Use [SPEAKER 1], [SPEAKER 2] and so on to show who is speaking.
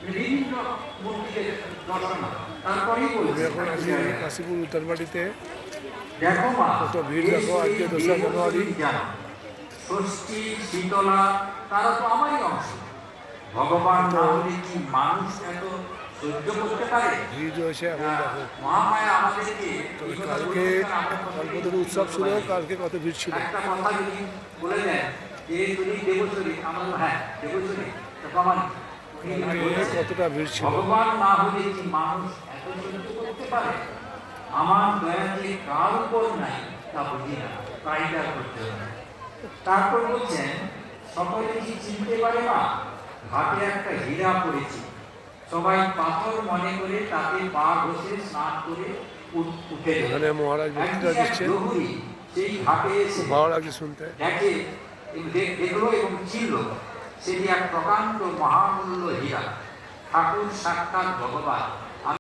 [SPEAKER 1] বিভিন্ন মূর্তিকে দর্শন। তারপরেই বলছি
[SPEAKER 2] এখন আছি কাশীপুর উত্তরবাড়িতে।
[SPEAKER 1] দেখো মা,
[SPEAKER 2] কত ভিড় দেখো আজকে 2রা জানুয়ারি।
[SPEAKER 1] ষষ্ঠী শীতলা তারা তো আমারই অংশ। ভগবান না হলে কি মানুষ এত সহ্য করতে পারে?
[SPEAKER 2] ভিড় রয়েছে এখন দেখো।
[SPEAKER 1] মহামায়া আমাদেরকে
[SPEAKER 2] তবে কালকে কল্পতরু উৎসব ছিল, কালকে কত ভিড় ছিল।
[SPEAKER 1] একটা কথা যদি বলে দেন যে তুমি দেবশ্বরী, আমরা হ্যাঁ দেবশ্বরী, প্রমাণ
[SPEAKER 2] কতটা ভিড় ছিল।
[SPEAKER 1] ভগবান না হলে কি মানুষ এত সহ্য করতে পারে? আমার দয়া যে কার উপর নাই তা বুঝি না, কাইদার করতে হবে। তারপর বলছেন সকলে কি চিনতে পারে না? ঘাটে একটা হীরা পড়েছে, সবাই পাথর মনে করে তাতে পা ঘষে স্নান করে উঠে
[SPEAKER 2] এখানে মহারাজ বক্তৃতা দিচ্ছেন,
[SPEAKER 1] সেই ঘাটে এসে
[SPEAKER 2] ভালো লাগছে শুনতে।
[SPEAKER 1] দেখে দেখলো এবং চিনল সেটি এক প্রকাণ্ড মহামূল্য হীরা, ঠাকুর সাক্ষাৎ ভগবান।